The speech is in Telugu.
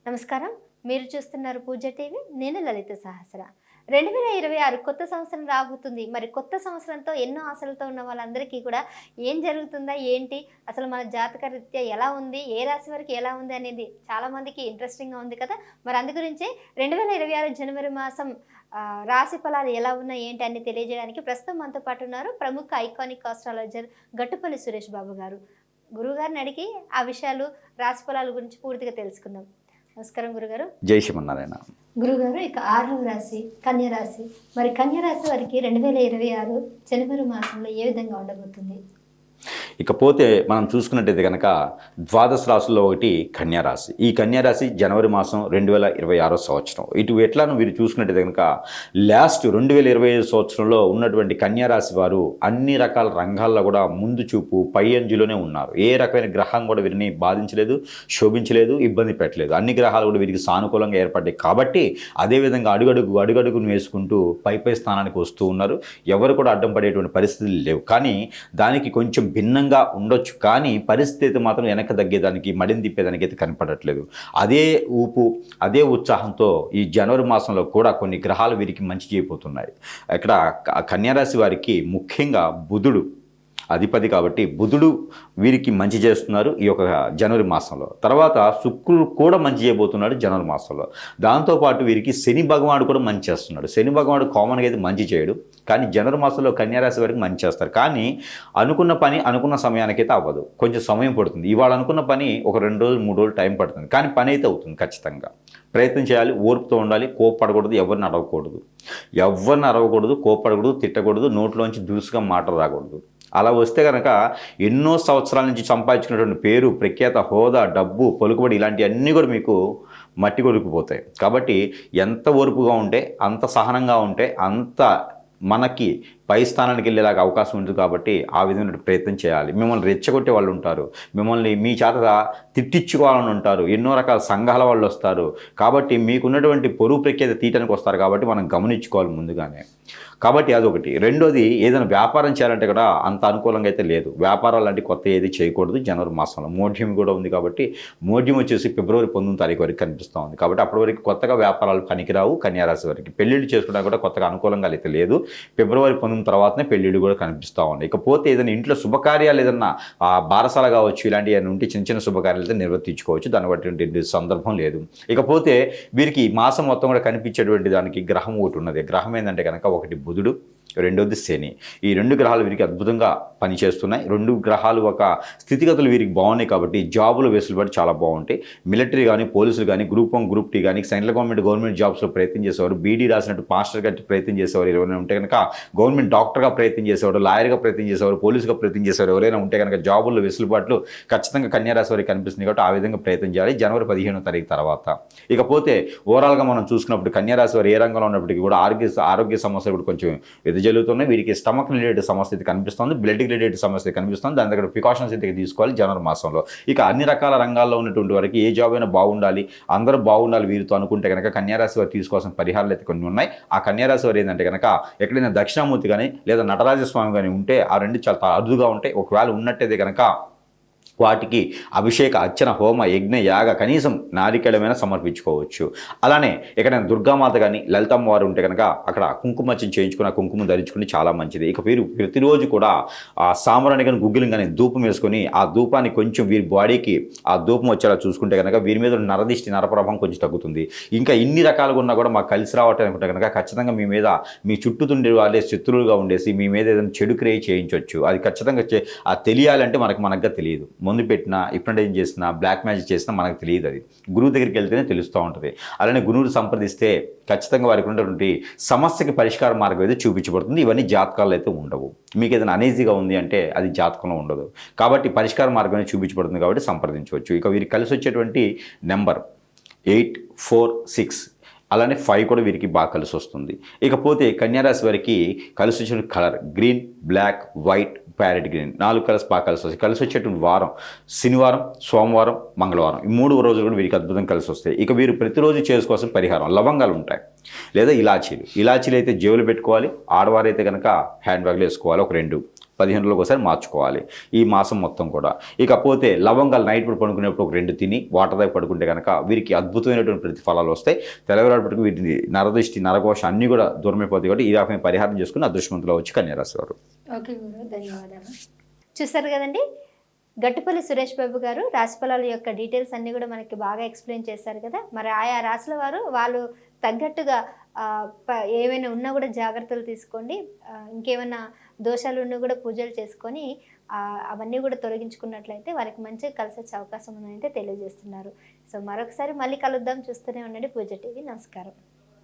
నమస్కారం. మీరు చూస్తున్నారు పూజ టీవీ. నేను లలిత సహస్ర. 2026 కొత్త సంవత్సరం రాబోతుంది. మరి కొత్త సంవత్సరంతో ఎన్నో ఆశలతో ఉన్న వాళ్ళందరికీ కూడా ఏం జరుగుతుందా ఏంటి? అసలు మన జాతక రీత్యా ఎలా ఉంది? ఏ రాశి వారికి ఎలా ఉంది అనేది చాలామందికి ఇంట్రెస్టింగ్‌గా ఉంది కదా! మరి అందు గురించే 2026 జనవరి మాసం రాశి ఫలాలు ఎలా ఉన్నాయి ఏంటి అని తెలియజేయడానికి ప్రస్తుతం మనతో పాటు ఉన్నారు ప్రముఖ ఐకానిక్ ఆస్ట్రాలజర్ గట్టుపల్లి సురేష్ బాబు గారు. గురువుగారిని అడిగి ఆ విషయాలు రాశి ఫలాల గురించి పూర్తిగా తెలుసుకుందాం. నమస్కారం గురుగారు. జై శ్రీమన్నారాయణ. గురుగారు, ఇక 6వ రాశి కన్య రాశి. మరి కన్య రాశి వారికి 2026 జనవరి మాసంలో ఏ విధంగా ఉండబోతుంది? ఇకపోతే మనం చూసుకున్నట్టయితే కనుక ద్వాదశ రాశుల్లో ఒకటి కన్యారాశి. ఈ కన్యారాశి జనవరి మాసం 2026 సంవత్సరం. ఇటు ఎట్లానో వీరు చూసుకున్నట్టయితే కనుక లాస్ట్ 2025 సంవత్సరంలో ఉన్నటువంటి కన్యారాశి వారు అన్ని రకాల రంగాల్లో కూడా ముందు చూపు పై అంజులోనే ఉన్నారు. ఏ రకమైన గ్రహం కూడా వీరిని బాధించలేదు, శోభించలేదు, ఇబ్బంది పెట్టలేదు. అన్ని గ్రహాలు కూడా వీరికి సానుకూలంగా ఏర్పడ్డాయి కాబట్టి అదేవిధంగా అడుగడుగును వేసుకుంటూ పై స్థానానికి వస్తూ ఉన్నారు. ఎవరు కూడా అడ్డం పడేటువంటి పరిస్థితులు లేవు. కానీ దానికి కొంచెం భిన్నంగా ఉండొచ్చు, కానీ పరిస్థితి మాత్రం వెనక తగ్గేదానికి మడిని తిప్పేదానికి అయితే కనపడట్లేదు. అదే ఊపు అదే ఉత్సాహంతో ఈ జనవరి మాసంలో కూడా కొన్ని గ్రహాలు వీరికి మంచి చేయబోతున్నాయి. ఇక్కడ కన్యారాశి వారికి ముఖ్యంగా బుధుడు అధిపతి కాబట్టి బుధుడు వీరికి మంచి చేస్తున్నారు ఈ యొక్క జనవరి మాసంలో. తర్వాత శుక్రుడు కూడా మంచి చేయబోతున్నాడు జనవరి మాసంలో. దాంతోపాటు వీరికి శని భగవానుడు కూడా మంచి చేస్తున్నాడు. శని భగవానుడు కామన్గా అయితే మంచి చేయడు, కానీ జనవరి మాసంలో కన్యారాశి వారికి మంచి చేస్తారు. కానీ అనుకున్న పని అనుకున్న సమయానికైతే అవ్వదు, కొంచెం సమయం పడుతుంది. ఇవాళ అనుకున్న పని ఒక 2 రోజులు 3 రోజులు టైం పడుతుంది, కానీ పని అయితే అవుతుంది. ఖచ్చితంగా ప్రయత్నం చేయాలి, ఓర్పుతో ఉండాలి, కోప్పడకూడదు, ఎవరిని అరవకూడదు, కోప్పడకూడదు, తిట్టకూడదు, నోట్లోంచి దురుసుగా మాట రాకూడదు. అలా వస్తే కనుక ఎన్నో సంవత్సరాల నుంచి సంపాదించుకున్నటువంటి పేరు, ప్రఖ్యాత, హోదా, డబ్బు, పలుకుబడి ఇలాంటివన్నీ కూడా మీకు మట్టి కొడుకుపోతాయి. కాబట్టి ఎంత ఓర్పుగా ఉంటే, అంత సహనంగా ఉంటే అంత మనకి పై స్థానానికి వెళ్ళేలాగా అవకాశం ఉంటుంది. కాబట్టి ఆ విధమైన ప్రయత్నం చేయాలి. మిమ్మల్ని రెచ్చగొట్టే వాళ్ళు ఉంటారు, మిమ్మల్ని మీ చేత తిట్టించుకోవాలని ఉంటారు, ఎన్నో రకాల సంఘాల వాళ్ళు వస్తారు. కాబట్టి మీకున్నటువంటి పొరుగు ప్రఖ్యాత తీయటానికి వస్తారు. కాబట్టి మనం గమనించుకోవాలి ముందుగానే. కాబట్టి అదొకటి. రెండోది, ఏదైనా వ్యాపారం చేయాలంటే కూడా అంత అనుకూలంగా అయితే లేదు. వ్యాపారాలు లాంటి కొత్త ఏది చేయకూడదు జనవరి మాసంలో. మోఢ్యం కూడా ఉంది కాబట్టి మోఢ్యం వచ్చేసి ఫిబ్రవరి 19వ తారీఖు వరకు కనిపిస్తూ ఉంది. కాబట్టి అప్పటి వరకు కొత్తగా వ్యాపారాలు పనికిరావు కన్యారాశి వారికి. పెళ్ళిళ్ళు చేసుకోవడానికి కూడా కొత్తగా అనుకూలంగా అయితే లేదు. ఫిబ్రవరి 19 తర్వాతనే పెళ్ళిళ్ళు కూడా కనిపిస్తూ ఉన్నాయి. ఇకపోతే ఏదైనా ఇంట్లో శుభకార్యాలు ఏదన్నా బారసాల కావచ్చు, ఇలాంటివి ఏమైనా ఉంటే చిన్న చిన్న శుభకార్యాలు అయితే నిర్వర్తించుకోవచ్చు. దాన్ని బట్టి సందర్భం లేదు. ఇకపోతే వీరికి మాసం మొత్తం కూడా కనిపించేటువంటి దానికి గ్రహం ఒకటి ఉన్నది. గ్రహం ఏంటంటే కనుక ఒకటి బుధుడు, రెండోది శని. ఈ 2 గ్రహాలు వీరికి అద్భుతంగా పనిచేస్తున్నాయి. 2 గ్రహాలు ఒక స్థితిగతులు వీరికి బాగున్నాయి కాబట్టి జాబులు వెసులుబాటు చాలా బాగుంటాయి. మిలిటరీ కానీ, పోలీసులు కానీ, గ్రూప్ 1 గ్రూప్ 2 కానీ, సెంట్రల్ గవర్నమెంట్ జాబ్స్లో ప్రయత్నం చేసేవారు, బీడీ రాసినట్టు పాస్టర్ గారి ప్రయత్నం చేసేవారు ఎవరైనా ఉంటే కనుక, గవర్నమెంట్ డాక్టర్గా ప్రయత్నం చేసేవారు, లాయర్గా ప్రయత్నం చేసేవారు, పోలీసుగా ప్రయత్నం చేసేవారు ఎవరైనా ఉంటే కనుక జాబుల్లో వెసులుబాట్లు ఖచ్చితంగా కన్యారాశి వారికి కనిపిస్తుంది. కాబట్టి ఆ విధంగా ప్రయత్నం చేయాలి జనవరి 15వ తారీఖు తర్వాత. ఇకపోతే ఓవరాల్గా మనం చూసుకున్నప్పుడు కన్యారాశి వారు ఏ రంగంలో ఉన్నప్పటికీ కూడా ఆరోగ్య సమస్యలు కూడా కొంచెం జరుగుతున్నాయి. వీరికి స్టమక్ రిలేటెడ్ సమస్య అయితే కనిపిస్తుంది, బ్లడ్ రిలేటెడ్ సమస్య అయితే కనిపిస్తుంది. దాని దగ్గర ప్రికాషన్స్ అయితే తీసుకోవాలి జనవరి మాసంలో. ఇక అన్ని రకాల రంగాల్లో ఉన్నటువంటి వారికి ఏ జాబ్ అయినా బాగుండాలి, అందరూ బాగుండాలి వీరితో అనుకుంటే కనుక కన్యారాశి వారు తీసుకోవాల్సిన పరిహారాలు అయితే కొన్ని ఉన్నాయి. ఆ కన్యారాశి వారు ఏంటంటే కనుక ఎక్కడైనా దక్షిణామూర్తి కానీ లేదా నటరాజస్వామి కానీ ఉంటే ఆ 2 చాలా అరుదుగా ఉంటాయి. ఒకవేళ ఉన్నట్టయితే కనుక వాటికి అభిషేక, అర్చన, హోమ, యజ్ఞ, యాగ కనీసం నారికేళమైనా సమర్పించుకోవచ్చు. అలానే ఎక్కడైనా దుర్గామాత కానీ లలితమ్మ వారు ఉంటే కనుక అక్కడ కుంకుమర్చన చేయించుకుని ఆ కుంకుమ ధరించుకుని చాలా మంచిది. ఇక వీరు ప్రతిరోజు కూడా ఆ సాంబ్రాణి కానీ గుగ్గిలం కానీ ధూపం వేసుకొని ఆ ధూపాన్ని కొంచెం వీరి బాడీకి ఆ ధూపం వచ్చేలా చూసుకుంటే కనుక వీరి మీద నరదిష్టి, నరప్రభావం కొంచెం తగ్గుతుంది. ఇంకా ఇన్ని రకాలుగా ఉన్నా కూడా మాకు కలిసి రావటం అనుకుంటే కనుక ఖచ్చితంగా మీ మీద మీ చుట్టూ ఉండే వాళ్ళే శత్రువులుగా ఉండేసి మీ మీద ఏదైనా చెడు క్రియ చేయించవచ్చు. అది ఖచ్చితంగా తెలియాలంటే మనకు తెలియదు. ముందు పెట్టినా, హిప్నటైజ్ చేసినా, బ్లాక్ మ్యాజిక్ చేసినా మనకు తెలియదు. అది గురువు దగ్గరికి వెళ్తేనే తెలుస్తూ ఉంటుంది. అలానే గురువుని సంప్రదిస్తే ఖచ్చితంగా వారికి ఉన్నటువంటి సమస్యకి పరిష్కార మార్గం అయితే చూపించబడుతుంది. ఇవన్నీ జాతకాలు అయితే ఉండవు. మీకు ఏదైనా అనీజీగా ఉంది అంటే అది జాతకంలో ఉండదు. కాబట్టి పరిష్కార మార్గం అనేది చూపించబడుతుంది కాబట్టి సంప్రదించవచ్చు. ఇక వీరికి కలిసి వచ్చేటువంటి నెంబర్ 8, 4, 6 అలానే 5 కూడా వీరికి బాగా కలిసి వస్తుంది. ఇకపోతే కన్యారాశి వారికి కలిసి వచ్చిన colour green, black, white, parrot green 4 colours బాగా కలిసి వస్తాయి. కలిసి వచ్చేటువంటి వారం శనివారం, సోమవారం, మంగళవారం ఈ 3 రోజులు కూడా వీరికి అద్భుతం కలిసి వస్తాయి. ఇక వీరు ప్రతిరోజు చేసుకోవాల్సిన పరిహారం లవంగాలు ఉంటాయి లేదా ఇలాచీలు అయితే జేబులు పెట్టుకోవాలి. ఆడవారైతే కనుక హ్యాండ్ బ్యాగ్లో వేసుకోవాలి ఒక 2. 15 రోజులకు ఒకసారి మార్చుకోవాలి ఈ మాసం మొత్తం కూడా. ఇకపోతే లవంగాలు నైట్ పూట పడుకునేప్పుడు ఒక 2 తిని వాటర్ తాగి పడుకుంటే కనుక వీరికి అద్భుతమైనటువంటి ప్రతిఫలాలు వస్తాయి. తెల్లవారుపటికి వీటిని నరదృష్టి నరఘోష అన్నీ కూడా దూరమైపోతాయి కాబట్టి ఈ రకమైన పరిహారం చేసుకుని అదృష్టవంతులు వచ్చి కన్యారాశి వారు. ఓకే గురువు, ధన్యవాదాలు. చూసారు కదండి, గట్టుపల్లి సురేష్ బాబు గారు రాశిఫలాల యొక్క డీటెయిల్స్ అన్నీ కూడా మనకి బాగా ఎక్స్ప్లెయిన్ చేశారు కదా. మరి ఆయా రాశుల వారు వాళ్ళు తగ్గట్టుగా ఏమైనా ఉన్నా కూడా జాగ్రత్తలు తీసుకోండి. ఇంకేమైనా దోషాలు ఉన్నా కూడా పూజలు చేసుకొని అవన్నీ కూడా తొలగించుకున్నట్లయితే వారికి మంచిగా కలిసి వచ్చే అవకాశం ఉందని అయితే తెలియజేస్తున్నారు. సో మరొకసారి మళ్ళీ కలుద్దాం. చూస్తూనే ఉండండి పూజ టీవీ. నమస్కారం.